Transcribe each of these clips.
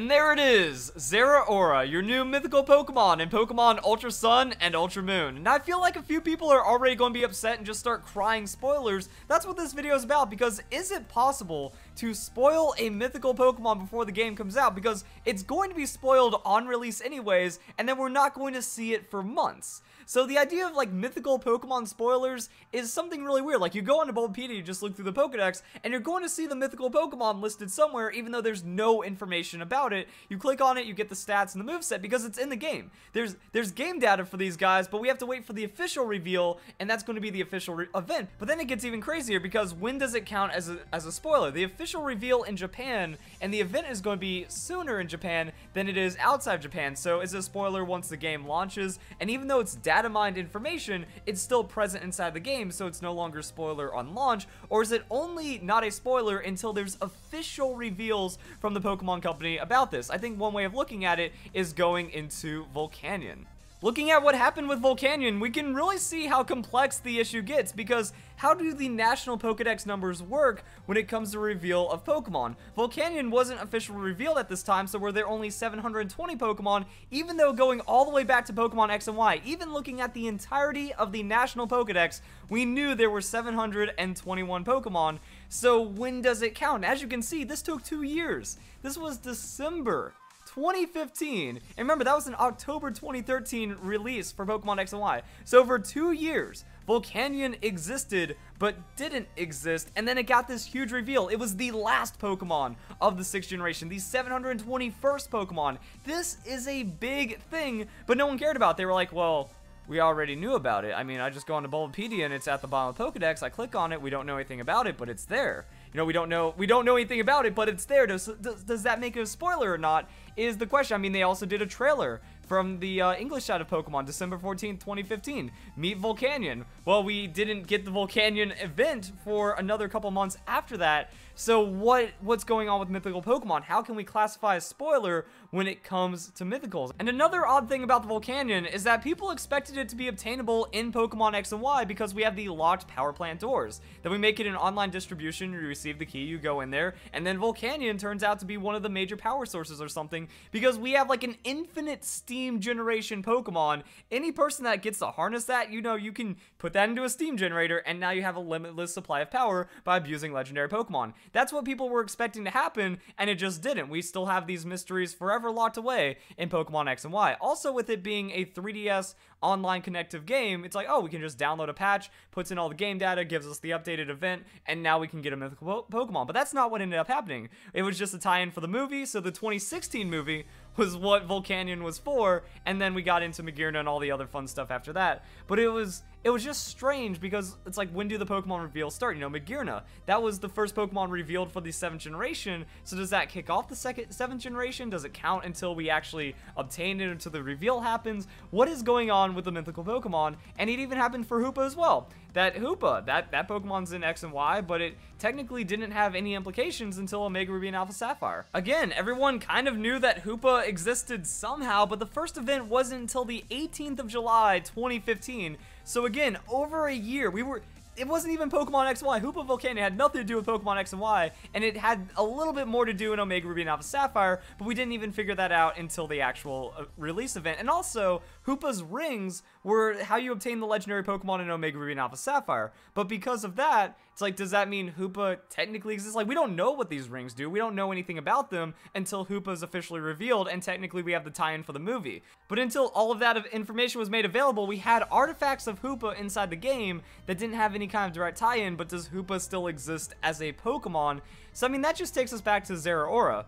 And there it is, Zeraora, your new mythical Pokemon in Pokemon Ultra Sun and Ultra Moon. And I feel like a few people are already going to be upset and just start crying spoilers. That's what this video is about, because is it possible to spoil a mythical Pokemon before the game comes out? Because it's going to be spoiled on release anyways, and then we're not going to see it for months. So the idea of like mythical Pokemon spoilers is something really weird. Like you go onto Bulbapedia, you just look through the Pokedex, and you're going to see the mythical Pokemon listed somewhere, even though there's no information about it. You click on it, you get the stats and the moveset because it's in the game. There's game data for these guys, but we have to wait for the official reveal, and that's going to be the official event. But then it gets even crazier, because when does it count as a spoiler? The official reveal in Japan, and the event is going to be sooner in Japan than it is outside Japan. So is it a spoiler once the game launches? And even though it's data mined information, it's still present inside the game, so it's no longer spoiler on launch? Or is it only not a spoiler until there's official reveals from the Pokemon Company about this? I think one way of looking at it is going into Volcanion. Looking at what happened with Volcanion, we can really see how complex the issue gets, because how do the national Pokedex numbers work when it comes to reveal of Pokemon? Volcanion wasn't officially revealed at this time, so were there only 720 Pokemon, even though going all the way back to Pokemon X and Y, even looking at the entirety of the national Pokedex, we knew there were 721 Pokemon. So when does it count? As you can see, this took 2 years. This was December 2015, and remember, that was an October 2013 release for Pokemon X and Y. So for 2 years, Volcanion existed, but didn't exist, and then it got this huge reveal. It was the last Pokemon of the 6th generation, the 721st Pokemon. This is a big thing, but no one cared about it. They were like, well, we already knew about it. I mean, I just go into Bulbapedia, and it's at the bottom of the Pokedex. I click on it, we don't know anything about it, but it's there. You know, we don't know anything about it, but it's there. Does that make it a spoiler or not, is the question. I mean, they also did a trailer from the English side of Pokemon, December 14th, 2015. Meet Volcanion. Well, we didn't get the Volcanion event for another couple months after that. So what's going on with mythical Pokemon? How can we classify a spoiler when it comes to mythicals? And another odd thing about the Volcanion is that people expected it to be obtainable in Pokemon X and Y because we have the locked power plant doors. Then we make it an online distribution, you receive the key, you go in there, and then Volcanion turns out to be one of the major power sources or something, because we have like an infinite steam generation Pokemon. Any person that gets to harness that, you know, you can put that into a steam generator, and now you have a limitless supply of power by abusing legendary Pokemon. That's what people were expecting to happen, and it just didn't. We still have these mysteries forever locked away in Pokemon X and Y. Also, with it being a 3DS online connective game, it's like, oh, we can just download a patch, puts in all the game data, gives us the updated event, and now we can get a mythical Pokemon. But that's not what ended up happening. It was just a tie-in for the movie, so the 2016 movie was what Volcanion was for, and then we got into Magearna and all the other fun stuff after that. But it was just strange, because it's like, when do the Pokemon reveals start? You know, Magearna, that was the first Pokemon revealed for the 7th generation, so does that kick off the 7th generation? Does it count until we actually obtain it, until the reveal happens? What is going on with the mythical Pokemon? And it even happened for Hoopa as well. That Hoopa, that Pokemon's in X and Y, but it technically didn't have any implications until Omega Ruby and Alpha Sapphire. Again, everyone kind of knew that Hoopa existed somehow, but the first event wasn't until the 18th of July, 2015. So again, over a year, it wasn't even Pokemon X and Y. Hoopa Volcanion had nothing to do with Pokemon X and Y, and it had a little bit more to do in Omega Ruby and Alpha Sapphire, but we didn't even figure that out until the actual release event. And also, Hoopa's rings were how you obtain the legendary Pokemon in Omega Ruby and Alpha Sapphire. But because of that, it's like, does that mean Hoopa technically exists? Like, we don't know what these rings do. We don't know anything about them until Hoopa is officially revealed, and technically we have the tie-in for the movie. But until all of that information was made available, we had artifacts of Hoopa inside the game that didn't have any kind of direct tie-in. But does Hoopa still exist as a Pokemon? So I mean, that just takes us back to Zeraora.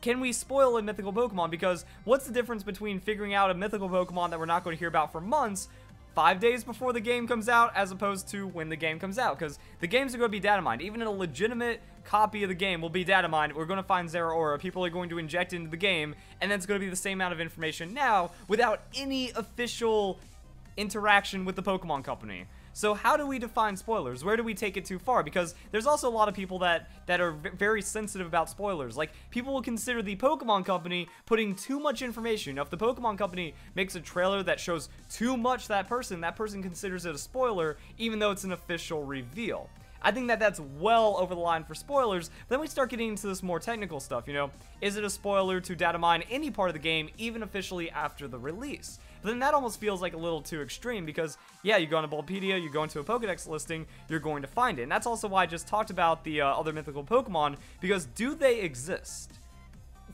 Can we spoil a mythical Pokemon? Because what's the difference between figuring out a mythical Pokemon that we're not going to hear about for months, 5 days before the game comes out, as opposed to when the game comes out? Because the games are going to be data mined. Even a legitimate copy of the game will be data mined. We're going to find Zeraora. People are going to inject into the game, and then it's going to be the same amount of information now without any official interaction with the Pokemon Company. So how do we define spoilers? Where do we take it too far? Because there's also a lot of people that are very sensitive about spoilers. Like, people will consider the Pokemon Company putting too much information. Now, if the Pokemon Company makes a trailer that shows too much that person considers it a spoiler, even though it's an official reveal. I think that that's well over the line for spoilers. Then we start getting into this more technical stuff, you know. Is it a spoiler to data mine any part of the game, even officially after the release? But then that almost feels like a little too extreme because, yeah, you go on a Bulbapedia, you go into a Pokedex listing, you're going to find it. And that's also why I just talked about the other mythical Pokemon, because do they exist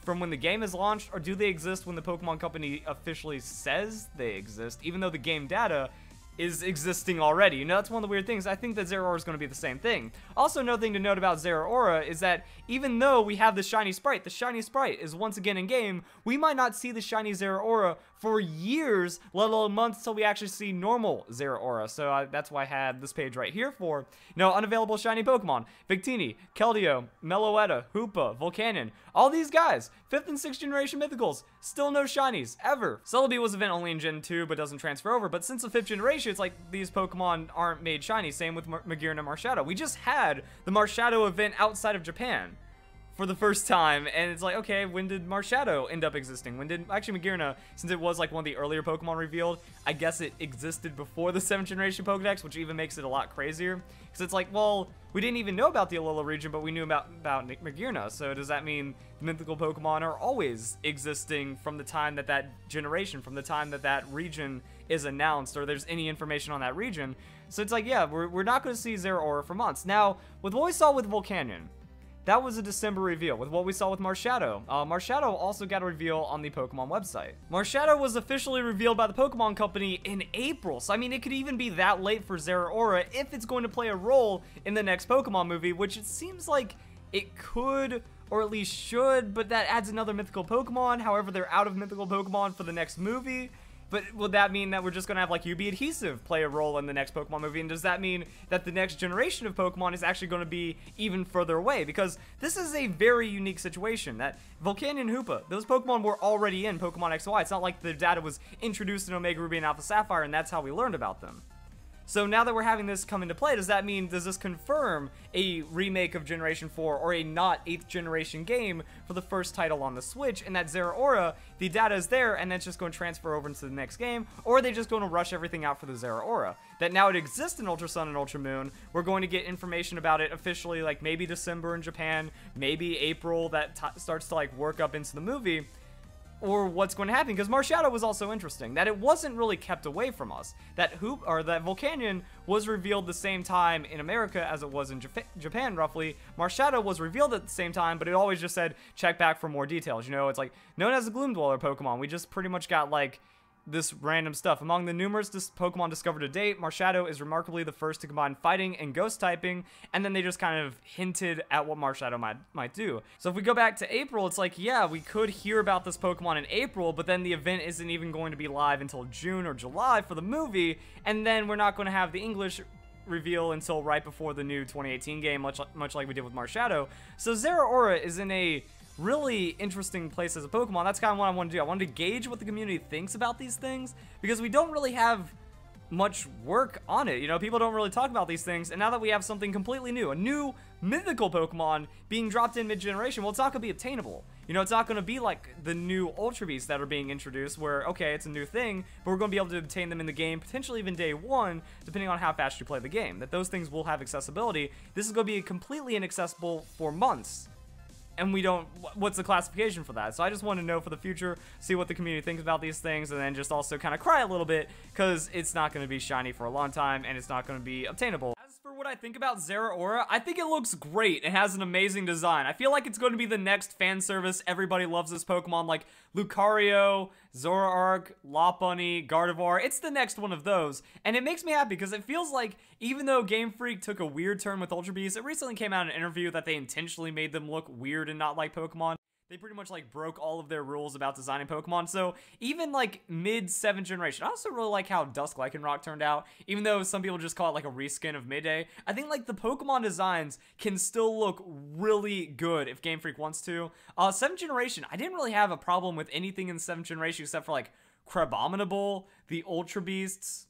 from when the game is launched, or do they exist when the Pokemon Company officially says they exist, even though the game data is existing already? You know, that's one of the weird things. I think that Zeraora is going to be the same thing. Also, another thing to note about Zeraora is that even though we have the shiny sprite is once again in game, we might not see the shiny Zeraora for years, let alone months, till we actually see normal Zeraora. So that's why I had this page right here for, you know, unavailable shiny Pokemon. Victini, Keldeo, Meloetta, Hoopa, Volcanion, all these guys, 5th and 6th generation mythicals, still no shinies, ever. Celebi was event only in Gen 2, but doesn't transfer over, but since the 5th generation, it's like these Pokemon aren't made shiny. Same with Magearna and Marshadow. We just had the Marshadow event outside of Japan for the first time, and it's like, okay, when did Marshadow end up existing? When did, actually Magearna, since it was like one of the earlier Pokemon revealed, I guess it existed before the 7th generation Pokedex, which even makes it a lot crazier, because it's like, well, we didn't even know about the Alola region, but we knew about Magearna, so does that mean the mythical Pokemon are always existing from the time that that generation, from the time that that region is announced, or there's any information on that region? So it's like, yeah, we're not going to see Zeraora for months. Now, with what we saw with Volcanion, that was a December reveal. With what we saw with Marshadow, Marshadow also got a reveal on the Pokemon website. Marshadow was officially revealed by the Pokemon Company in April, so I mean, it could even be that late for Zeraora if it's going to play a role in the next Pokemon movie, which it seems like it could, or at least should, but that adds another mythical Pokemon. However, they're out of mythical Pokemon for the next movie. But would that mean that we're just going to have, like, UB Adhesive play a role in the next Pokemon movie? And does that mean that the next generation of Pokemon is actually going to be even further away? Because this is a very unique situation. That Volcanion and Hoopa, those Pokemon were already in Pokemon XY. It's not like the data was introduced in Omega Ruby and Alpha Sapphire, and that's how we learned about them. So now that we're having this come into play, does that mean, does this confirm a remake of Generation 4 or a not 8th generation game for the first title on the Switch, and that Zeraora, the data is there and it's just going to transfer over into the next game, or are they just going to rush everything out for the Zeraora? That now it exists in Ultra Sun and Ultra Moon, we're going to get information about it officially, like maybe December in Japan, maybe April, that starts to like work up into the movie, or what's going to happen, because Marshadow was also interesting, that it wasn't really kept away from us, that that Volcanion was revealed the same time in America as it was in Japan, roughly. Marshadow was revealed at the same time, but it always just said, check back for more details, you know, it's like, known as a Gloom Dweller Pokemon, we just pretty much got, like, this random stuff. Among the numerous Pokemon discovered to date, Marshadow is remarkably the first to combine fighting and ghost typing, and then they just kind of hinted at what Marshadow might do. So if we go back to April, it's like, yeah, we could hear about this Pokemon in April, but then the event isn't even going to be live until June or July for the movie, and then we're not going to have the English reveal until right before the new 2018 game, much like we did with Marshadow. So Zeraora is in a really interesting place as a Pokemon. That's kind of what I want to do. I wanted to gauge what the community thinks about these things, because we don't really have much work on it. You know, people don't really talk about these things, and now that we have something completely new, a new mythical Pokemon being dropped in mid-generation, well, it's not going to be obtainable. You know, it's not going to be like the new Ultra Beasts that are being introduced, where, okay, it's a new thing, but we're going to be able to obtain them in the game, potentially even day one, depending on how fast you play the game. That those things will have accessibility. This is going to be completely inaccessible for months, and we don't, what's the classification for that? So I just want to know for the future, see what the community thinks about these things, and then just also kind of cry a little bit, because it's not going to be shiny for a long time, and it's not going to be obtainable. As for what I think about Zeraora, I think it looks great. It has an amazing design. I feel like it's going to be the next fan service. Everybody loves this Pokemon, like Lucario, Zoroark, Lopunny, Gardevoir. It's the next one of those, and it makes me happy because it feels like, even though Game Freak took a weird turn with Ultra Beasts, it recently came out in an interview that they intentionally made them look weird and not like Pokemon. They pretty much like broke all of their rules about designing Pokemon. So even like mid 7th generation, I also really like how Dusk Lycanroc turned out, even though some people just call it like a reskin of Midday. I think like the Pokemon designs can still look really good if Game Freak wants to. 7th generation, I didn't really have a problem with anything in 7th generation except for like Crabominable, the Ultra Beasts.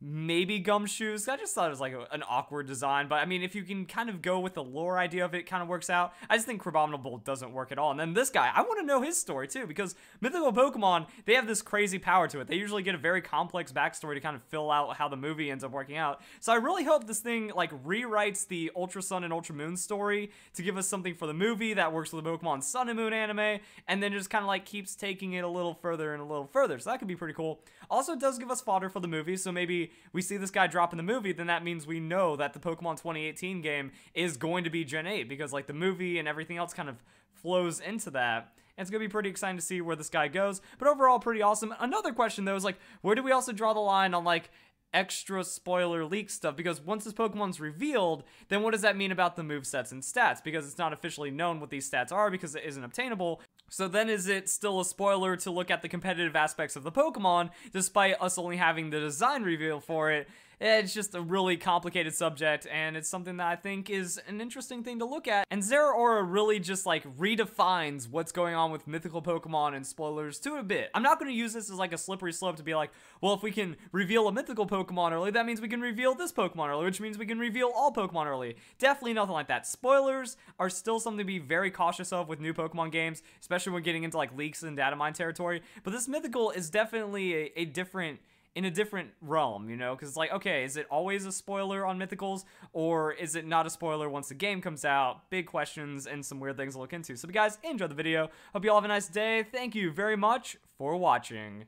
maybe Gumshoes. I just thought it was like an awkward design, but I mean, if you can kind of go with the lore idea of it, kind of works out. I just think Crabominable doesn't work at all. And then this guy, I want to know his story too, because mythical Pokemon, they have this crazy power to it. They usually get a very complex backstory to kind of fill out how the movie ends up working out. So I really hope this thing like rewrites the Ultra Sun and Ultra Moon story to give us something for the movie that works with the Pokemon Sun and Moon anime, and then just kind of like keeps taking it a little further and a little further. So that could be pretty cool. Also, it does give us fodder for the movie, so maybe we see this guy drop in the movie, then that means we know that the Pokemon 2018 game is going to be Gen 8, because like the movie and everything else kind of flows into that. And it's going to be pretty exciting to see where this guy goes, but overall pretty awesome. Another question though is like, where do we also draw the line on like extra spoiler leak stuff? Because once this Pokemon's revealed, then what does that mean about the movesets and stats? Because it's not officially known what these stats are because it isn't obtainable. So then is it still a spoiler to look at the competitive aspects of the Pokemon, despite us only having the design reveal for it? It's just a really complicated subject, and it's something that I think is an interesting thing to look at. And Zeraora really just like redefines what's going on with mythical Pokemon and spoilers to a bit. I'm not going to use this as like a slippery slope to be like, well, if we can reveal a mythical Pokemon early, that means we can reveal this Pokemon early, which means we can reveal all Pokemon early. Definitely nothing like that. Spoilers are still something to be very cautious of with new Pokemon games, especially when getting into like leaks and data mine territory. But this mythical is definitely a different realm, you know, because it's like, okay, is it always a spoiler on mythicals, or is it not a spoiler once the game comes out? Big questions and some weird things to look into. So guys, enjoy the video. Hope you all have a nice day. Thank you very much for watching.